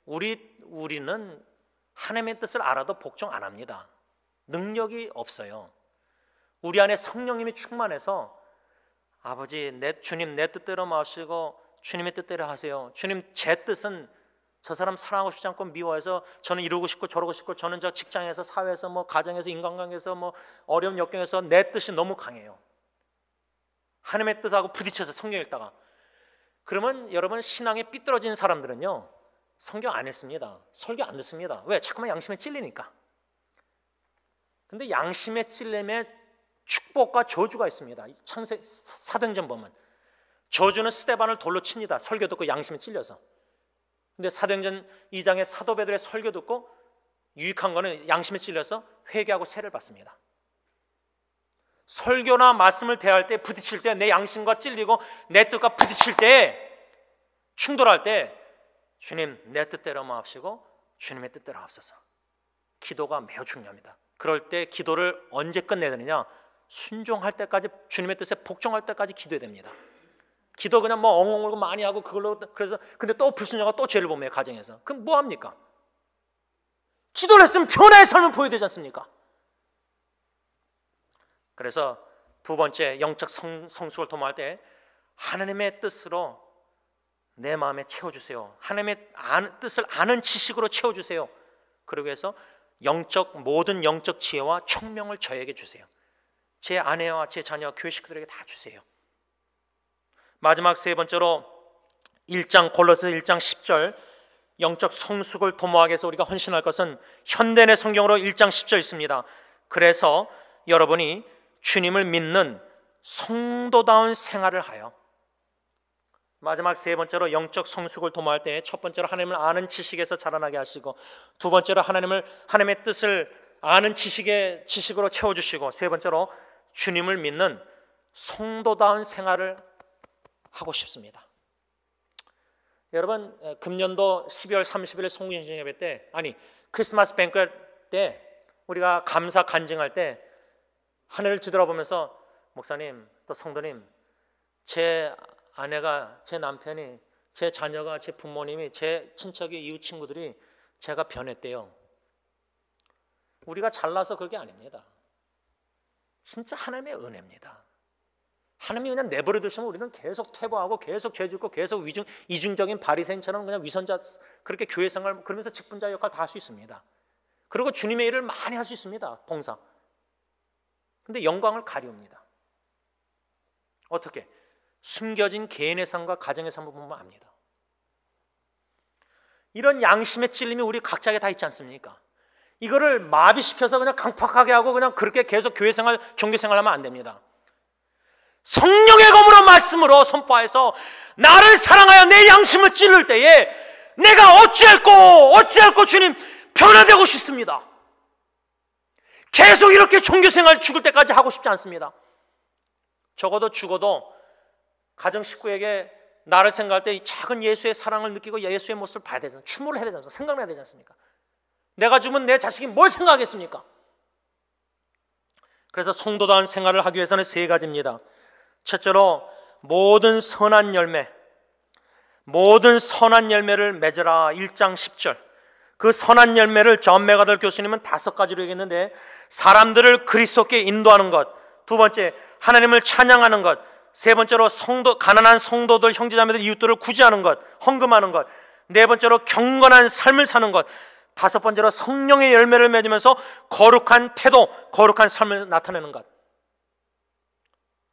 우리는 하나님의 뜻을 알아도 복종 안 합니다. 능력이 없어요. 우리 안에 성령님이 충만해서 아버지 주님 내 뜻대로 마시고 주님의 뜻대로 하세요. 주님 제 뜻은 저 사람 사랑하고 싶지 않고 미워해서 저는 이러고 싶고 저러고 싶고 저는 저 직장에서 사회에서 가정에서 인간관계에서 어려운 역경에서 내 뜻이 너무 강해요. 하나님의 뜻하고 부딪혀서 성경 읽다가 그러면 여러분 신앙에 삐뚤어진 사람들은요 성경 안 읽습니다. 설교 안 듣습니다. 왜? 자꾸만 양심에 찔리니까. 근데 양심에 찔림에 축복과 저주가 있습니다. 창세 사도행전 보면 저주는 스데반을 돌로 칩니다. 설교 듣고 양심에 찔려서. 근데 사도행전 2장의 사도 베드로의 설교 듣고 유익한 거는 양심에 찔려서 회개하고 세를 받습니다. 설교나 말씀을 대할 때, 부딪힐 때, 내 양심과 찔리고 내 뜻과 부딪힐 때, 충돌할 때 주님, 내 뜻대로 마옵시고 주님의 뜻대로 하옵소서. 기도가 매우 중요합니다. 그럴 때 기도를 언제 끝내야 되느냐? 순종할 때까지, 주님의 뜻에 복종할 때까지 기도해야 됩니다. 기도 그냥 뭐 엉엉 울고 많이 하고 그걸로, 그래서 근데 또 불순종하고 또 죄를 범해요, 가정에서. 그럼 뭐 합니까? 기도를 했으면 변화의 삶을 보여야 되지 않습니까? 그래서 두 번째, 영적 성숙을 도모할 때 하나님의 뜻으로 내 마음에 채워주세요. 하나님의 뜻을 아는 지식으로 채워주세요. 그러기 위해서 모든 영적 지혜와 총명을 저에게 주세요. 제 아내와 제 자녀, 교회 식구들에게 다 주세요. 마지막 세 번째로 골로새 1장 10절, 영적 성숙을 도모하기 위해서 우리가 헌신할 것은 현대의 성경으로 1장 10절 있습니다. 그래서 여러분이 주님을 믿는 성도다운 생활을 하여, 마지막 세 번째로 영적 성숙을 도모할 때 첫 번째로 하나님을 아는 지식에서 자라나게 하시고, 두 번째로 하나님의 뜻을 아는 지식으로 채워주시고, 세 번째로 주님을 믿는 성도다운 생활을 하고 싶습니다. 여러분, 금년도 12월 30일 송구신심 예배 때, 크리스마스 뱅크트 때 우리가 감사 간증할 때 하늘을 뒤돌아보면서, 목사님, 또 성도님, 제 아내가, 제 남편이, 제 자녀가, 제 부모님이, 제 친척이, 이웃 친구들이 제가 변했대요. 우리가 잘나서 그게 아닙니다. 진짜 하나님의 은혜입니다. 하나님이 그냥 내버려 두시면 우리는 계속 퇴보하고 계속 죄짓고 계속 이중적인 바리새인처럼 그냥 위선자, 그렇게 교회 생활 그러면서 직분자 역할 다 할 수 있습니다. 그리고 주님의 일을 많이 할 수 있습니다. 봉사. 근데 영광을 가리웁니다. 어떻게? 숨겨진 개인의 삶과 가정의 삶을 보면 압니다. 이런 양심의 찔림이 우리 각자에게 다 있지 않습니까? 이거를 마비시켜서 그냥 강팍하게 하고 그냥 그렇게 계속 교회 생활, 종교 생활하면 안 됩니다. 성령의 검으로 말씀으로 선포해서 나를 사랑하여 내 양심을 찔를 때에 내가 어찌할꼬 주님 변화되고 싶습니다. 계속 이렇게 종교 생활 죽을 때까지 하고 싶지 않습니다. 적어도 죽어도 가정 식구에게 나를 생각할 때 이 작은 예수의 사랑을 느끼고 예수의 모습을 봐야 되잖아요. 추모를 해야 되지 않습니까? 생각을 해야 되지 않습니까? 내가 죽으면 내 자식이 뭘 생각하겠습니까? 그래서 성도다운 생활을 하기 위해서는 세 가지입니다. 첫째로 모든 선한 열매를 맺으라. 1장 10절. 그 선한 열매를 존 맥아더 교수님은 5가지로 얘기했는데, 사람들을 그리스도께 인도하는 것, 두 번째 하나님을 찬양하는 것, 세 번째로 가난한 성도들, 형제자매들, 이웃들을 구제하는 것, 헌금하는 것, 네 번째로 경건한 삶을 사는 것, 다섯 번째로 성령의 열매를 맺으면서 거룩한 태도, 거룩한 삶을 나타내는 것.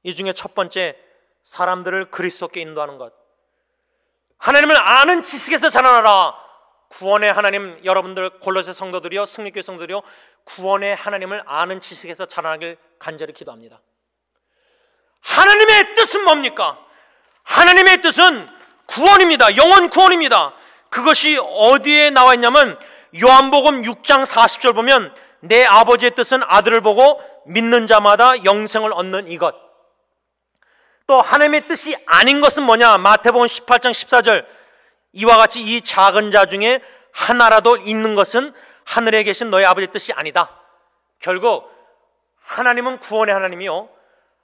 이 중에 첫 번째, 사람들을 그리스도께 인도하는 것. 하나님을 아는 지식에서 자라나라. 구원의 하나님, 여러분들 골로새 성도들이요, 승리교회 성도들이요, 구원의 하나님을 아는 지식에서 자라나길 간절히 기도합니다. 하나님의 뜻은 뭡니까? 하나님의 뜻은 구원입니다. 영원 구원입니다. 그것이 어디에 나와 있냐면 요한복음 6장 40절 보면, 내 아버지의 뜻은 아들을 보고 믿는 자마다 영생을 얻는 이것. 또 하나님의 뜻이 아닌 것은 뭐냐? 마태복음 18장 14절, 이와 같이 이 작은 자 중에 하나라도 있는 것은 하늘에 계신 너희 아버지의 뜻이 아니다. 결국 하나님은 구원의 하나님이요,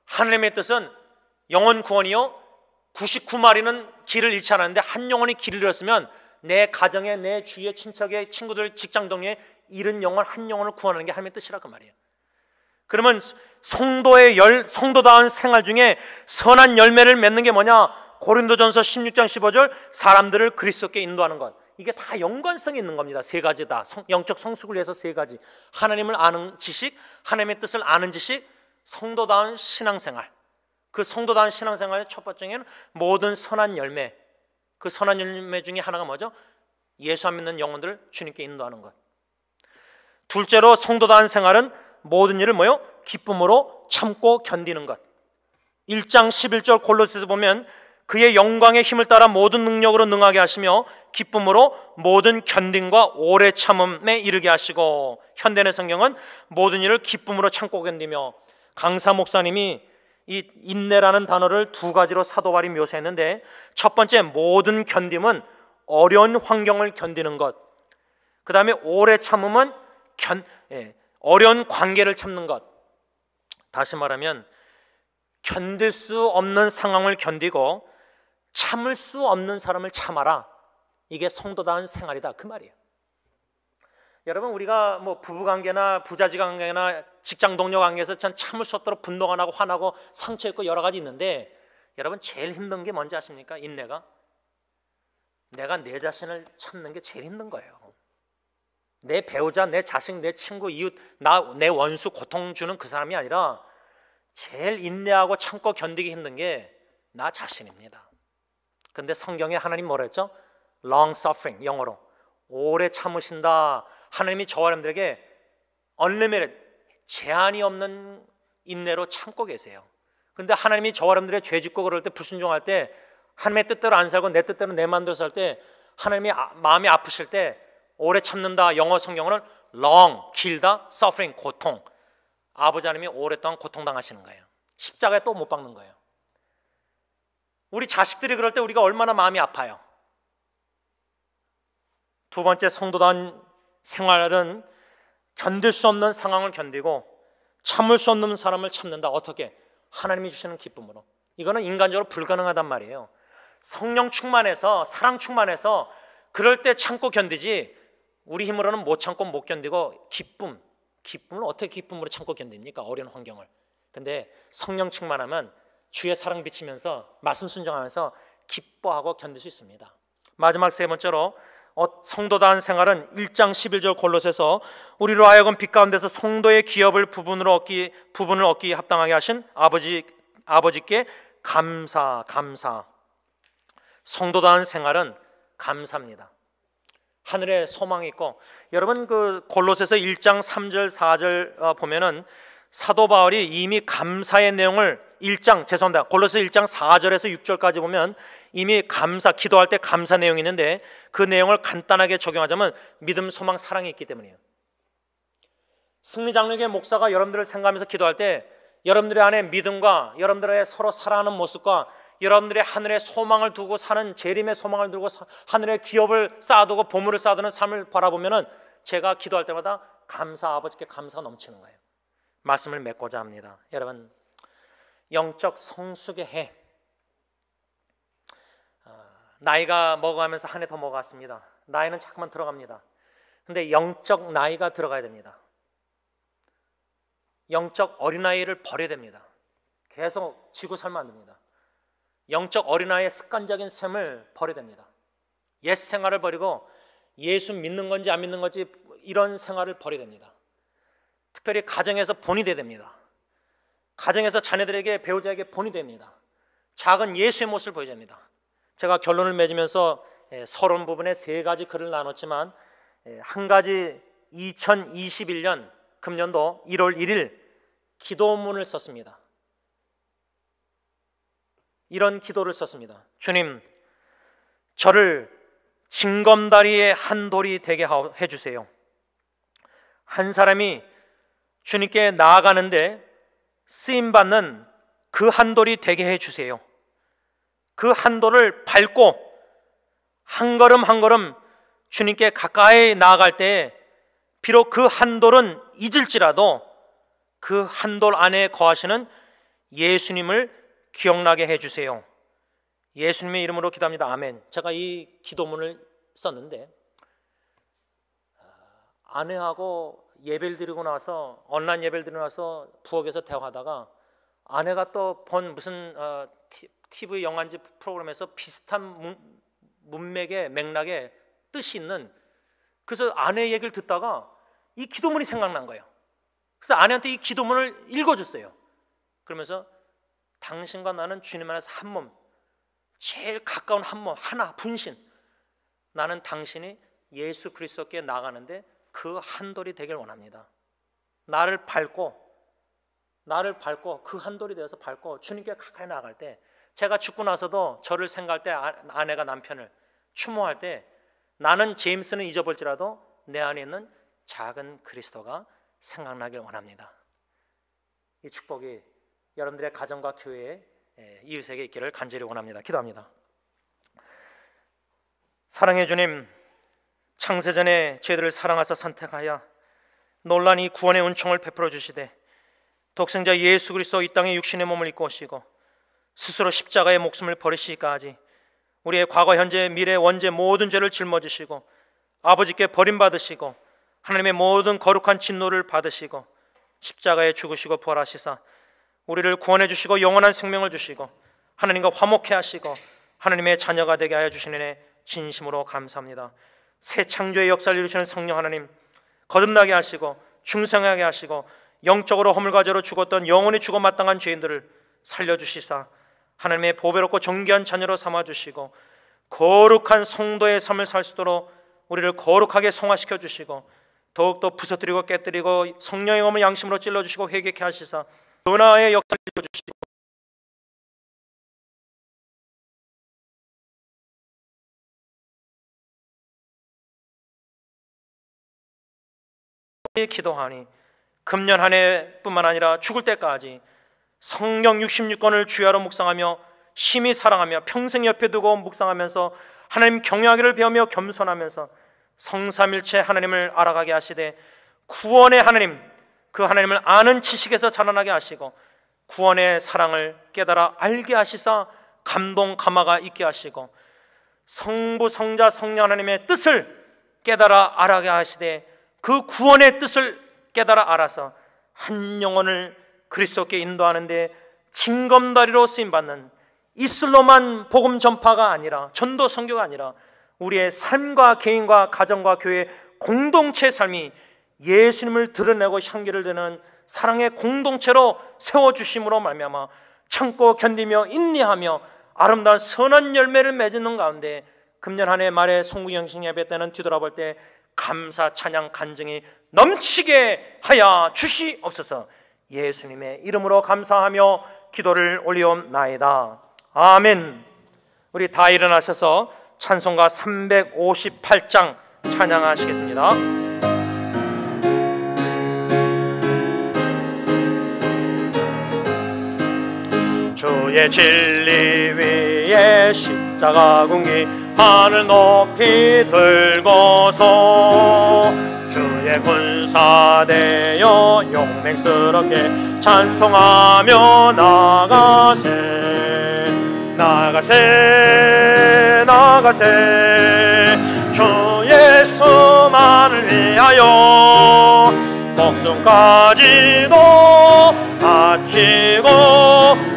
하나님의 뜻은 영원 구원이요, 99마리는 길을 잃지 않았는데 한 영혼이 길을 잃었으면 내 가정에, 내 주위의 친척의 친구들, 직장 동료에 잃은 영혼 한 영혼을 구원하는 게 하나님의 뜻이라 그 말이에요. 그러면 성도다운 생활 중에 선한 열매를 맺는 게 뭐냐? 고린도전서 16장 15절, 사람들을 그리스도께 인도하는 것. 이게 다 연관성이 있는 겁니다. 세 가지 다. 영적 성숙을 위해서 세 가지. 하나님을 아는 지식, 하나님의 뜻을 아는 지식, 성도다운 신앙생활. 그 성도다운 신앙생활의 첫 번째는 모든 선한 열매. 그 선한 열매 중에 하나가 뭐죠? 예수 안 믿는 영혼들을 주님께 인도하는 것. 둘째로 성도다운 생활은 모든 일을 뭐요? 기쁨으로 참고 견디는 것. 1장 11절 골로새서 보면, 그의 영광의 힘을 따라 모든 능력으로 능하게 하시며 기쁨으로 모든 견딤과 오래 참음에 이르게 하시고, 현대의 성경은 모든 일을 기쁨으로 참고 견디며. 강사 목사님이 이 인내라는 단어를 두 가지로 사도 바울이 묘사했는데, 첫 번째, 모든 견딤은 어려운 환경을 견디는 것. 그 다음에 오래 참음은 어려운 관계를 참는 것. 다시 말하면 견딜 수 없는 상황을 견디고 참을 수 없는 사람을 참아라. 이게 성도다운 생활이다, 그 말이에요. 여러분, 우리가 뭐 부부관계나 부자지간관계나 직장 동료 관계에서 참 참을 수 없도록 분노가 나고 화나고 상처 있고 여러 가지 있는데, 여러분 제일 힘든 게 뭔지 아십니까? 인내가. 내가 내 자신을 참는 게 제일 힘든 거예요. 내 배우자, 내 자식, 내 친구, 이웃, 내 원수 고통 주는 그 사람이 아니라 제일 인내하고 참고 견디기 힘든 게 나 자신입니다. 근데 성경에 하나님 뭐라 했죠? long suffering, 영어로 오래 참으신다. 하나님이 저와 여러분들에게 unlimited, 제한이 없는 인내로 참고 계세요. 근데 하나님이 저와 여러분들의 죄 짓고 그럴 때, 불순종할 때, 하나님의 뜻대로 안 살고 내 뜻대로 내 마음대로 살 때, 하나님이 마음이 아프실 때 오래 참는다. 영어 성경으로는 long, 길다, suffering, 고통. 아버지 하나님이 오랫동안 고통당하시는 거예요. 십자가에 또 못 박는 거예요. 우리 자식들이 그럴 때 우리가 얼마나 마음이 아파요. 두 번째, 성도다운 생활은 견딜 수 없는 상황을 견디고 참을 수 없는 사람을 참는다. 어떻게? 하나님이 주시는 기쁨으로. 이거는 인간적으로 불가능하단 말이에요. 성령 충만해서, 사랑 충만해서 그럴 때 참고 견디지, 우리 힘으로는 못 참고 못 견디고, 기쁨을 어떻게 기쁨으로 참고 견딥니까? 어려운 환경을. 근데 성령 충만하면 주의 사랑 비치면서 말씀 순종하면서 기뻐하고 견딜 수 있습니다. 마지막 세 번째로, 성도다운 생활은 1장 11절 골로새서 우리로 하여금 빛 가운데서 성도의 기업을 부분을 얻기 합당하게 하신 아버지께 감사. 성도다운 생활은 감사입니다. 하늘에 소망이 있고, 여러분 그 골로새서 1장 3절 4절 보면은 사도 바울이 이미 감사의 내용을 골로새 1장 4절에서 6절까지 보면 이미 기도할 때 감사 내용이 있는데, 그 내용을 간단하게 적용하자면 믿음, 소망, 사랑이 있기 때문이에요. 승리장로교회 목사가 여러분들을 생각하면서 기도할 때, 여러분들의 안에 믿음과 여러분들의 서로 사랑하는 모습과 여러분들의 하늘에 소망을 두고 사는, 재림의 소망을 두고 하늘의 기업을 쌓아두고 보물을 쌓아두는 삶을 바라보면은 제가 기도할 때마다 아버지께 감사가 넘치는 거예요. 말씀을 맺고자 합니다. 여러분, 영적 성숙의 해, 나이가 먹어가면서 한 해 더 먹어갔습니다. 나이는 자꾸만 들어갑니다. 근데 영적 나이가 들어가야 됩니다. 영적 어린아이를 버려야 됩니다. 계속 지고 살면 안 됩니다. 영적 어린아이의 습관적인 삶을 버려야 됩니다. 옛 생활을 버리고 예수 믿는 건지 안 믿는 건지 이런 생활을 버려야 됩니다. 특별히 가정에서 본이 돼야 됩니다. 가정에서 자녀들에게, 배우자에게 본이 됩니다. 작은 예수의 모습을 보여야 됩니다. 제가 결론을 맺으면서 서론 부분에 세 가지 글을 나눴지만, 한 가지 2021년 금년도 1월 1일 기도문을 썼습니다. 이런 기도를 썼습니다. 주님, 저를 징검다리의 한 돌이 되게 해주세요. 한 사람이 주님께 나아가는데 쓰임받는 그 한 돌이 되게 해주세요. 그 한 돌을 밟고 한 걸음 한 걸음 주님께 가까이 나아갈 때, 비록 그 한 돌은 잊을지라도 그 한 돌 안에 거하시는 예수님을 기억나게 해주세요. 예수님의 이름으로 기도합니다. 아멘. 제가 이 기도문을 썼는데, 아내하고 예배를 드리고 나서, 온라인 예배를 드리고 나서 부엌에서 대화하다가 아내가 또 본 무슨 TV 영화인지 프로그램에서 비슷한 문맥의 맥락에 뜻이 있는, 그래서 아내 얘기를 듣다가 이 기도문이 생각난 거예요. 그래서 아내한테 이 기도문을 읽어줬어요. 그러면서 당신과 나는 주님 안에서 한 몸, 제일 가까운 한 몸, 하나, 분신. 나는 당신이 예수 그리스도께 나가는데 그 한 돌이 되길 원합니다. 나를 밟고 그 한 돌이 되어서 밟고 주님께 가까이 나아갈 때, 제가 죽고 나서도 저를 생각할 때, 아내가 남편을 추모할 때, 나는 제임스는 잊어볼지라도 내 안에 있는 작은 그리스도가 생각나길 원합니다. 이 축복이 여러분들의 가정과 교회에, 이웃에게 있기를 간절히 원합니다. 기도합니다. 사랑해 주님, 창세전에 저희들을 사랑하사 선택하여 놀란 이 구원의 은총을 베풀어 주시되 독생자 예수 그리스도 이 땅에 육신의 몸을 입고 오시고 스스로 십자가의 목숨을 버리시기까지 우리의 과거, 현재, 미래, 원죄 모든 죄를 짊어지시고 아버지께 버림받으시고 하나님의 모든 거룩한 진노를 받으시고 십자가에 죽으시고 부활하시사 우리를 구원해 주시고 영원한 생명을 주시고 하나님과 화목해 하시고 하나님의 자녀가 되게 하여 주시는 진심으로 감사합니다. 새 창조의 역사를 이루시는 성령 하나님, 거듭나게 하시고 중생하게 하시고 영적으로 허물과 죄로 죽었던 영원히 죽어 마땅한 죄인들을 살려주시사 하나님의 보배롭고 존귀한 자녀로 삼아주시고 거룩한 성도의 삶을 살 수 있도록 우리를 거룩하게 성화시켜 주시고 더욱더 부서뜨리고 깨뜨리고 성령의 검을 양심으로 찔러주시고 회개케 하시사 은하의 역사를 이루어주시고 기도하니 금년 한 해뿐만 아니라 죽을 때까지 성경 66권을 주야로 묵상하며 심히 사랑하며 평생 옆에 두고 묵상하면서 하나님 경외하기를 배우며 겸손하면서 성삼일체 하나님을 알아가게 하시되 구원의 하나님, 그 하나님을 아는 지식에서 자라나게 하시고 구원의 사랑을 깨달아 알게 하시사 감동 감화가 있게 하시고 성부 성자 성령 하나님의 뜻을 깨달아 알아게 하시되 그 구원의 뜻을 깨달아 알아서 한 영혼을 그리스도께 인도하는데 징검다리로 쓰임받는 입술로만 복음 전파가 아니라 전도 선교가 아니라 우리의 삶과 개인과 가정과 교회 공동체의 삶이 예수님을 드러내고 향기를 드는 사랑의 공동체로 세워주심으로 말미암아 참고 견디며 인내하며 아름다운 선한 열매를 맺는 가운데 금년 한 해 말에 송구영신 예배 때는 뒤돌아볼 때 감사 찬양 간증이 넘치게 하여 주시옵소서. 예수님의 이름으로 감사하며 기도를 올리옵나이다. 아멘. 우리 다 일어나셔서 찬송가 358장 찬양하시겠습니다. 주의 진리 위에 십자가 군기 하늘 높이 들고서 주의 군사 되어 용맹스럽게 찬송하며 나가세 나가세 나가세 주 예수만을 위하여 목숨까지도 바치고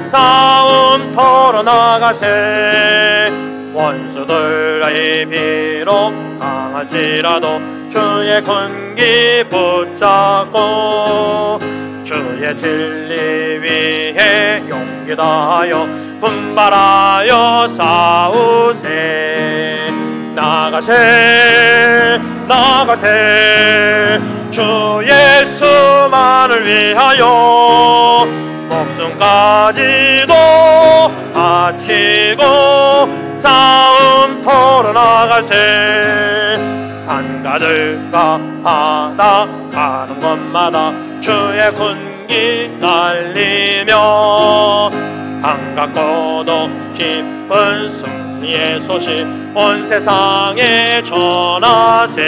싸움터로 나가세 원수들의 비록 강할지라도 주의 군기 붙잡고 주의 진리 위에 용기 다하여 분발하여 싸우세 나가세 나가세 주 예수만을 위하여 목숨까지도 바치고 싸움터로 나가세 산가들과 바다 가는 곳마다 주의 군기 날리며 반갑고도 기쁜 승리의 소식 온 세상에 전하세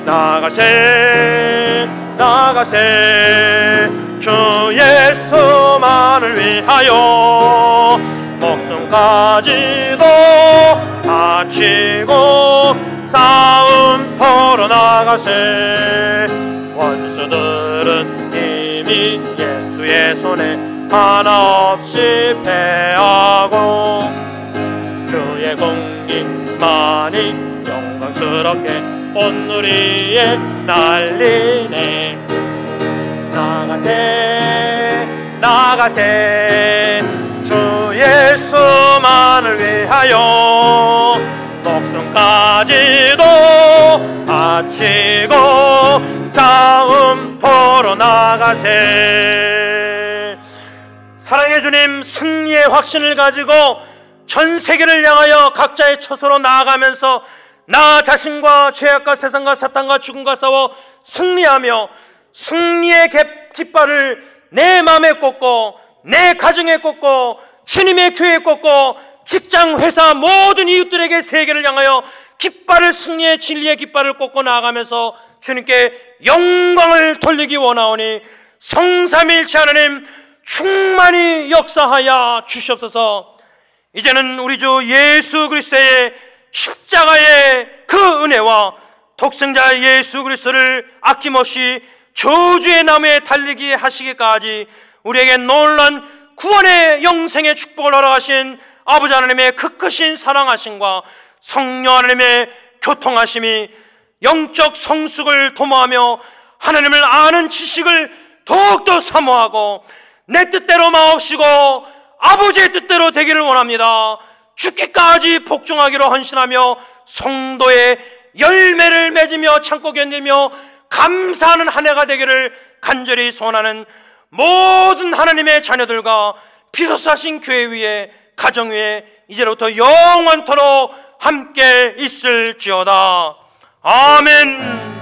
나가세 나가세 주 예수만을 위하여 목숨까지도 바치고 싸움터로 나가세 원수들은 이미 예수의 손에 하나 없이 패하고 주의 공기만이 영광스럽게 온 누리에 날리네 나가세 나가세 주 예수만을 위하여 목숨까지도 바치고 싸움터로 나가세 사랑의 주님 승리의 확신을 가지고 전 세계를 향하여 각자의 처소로 나아가면서 나 자신과 죄악과 세상과 사탄과 죽음과 싸워 승리하며 승리의 깃발을 내 마음에 꽂고 내 가정에 꽂고 주님의 교회에 꽂고 직장, 회사 모든 이웃들에게 세계를 향하여 깃발을, 승리의 진리의 깃발을 꽂고 나아가면서 주님께 영광을 돌리기 원하오니 성삼일체 하나님 충만히 역사하여 주시옵소서. 이제는 우리 주 예수 그리스도의 십자가의 그 은혜와 독생자 예수 그리스도를 아낌없이 저주의 나무에 달리게 하시기까지 우리에게 놀란 구원의 영생의 축복을 허락하신 아버지 하나님의 그 크신 사랑하심과 성령 하나님의 교통하심이 영적 성숙을 도모하며 하나님을 아는 지식을 더욱더 사모하고 내 뜻대로 마옵시고 아버지의 뜻대로 되기를 원합니다. 죽기까지 복종하기로 헌신하며 성도의 열매를 맺으며 참고 견디며 감사하는 한 해가 되기를 간절히 소원하는 모든 하나님의 자녀들과 비로소 하신 교회 위에, 가정 위에 이제로부터 영원토록 함께 있을지어다. 아멘.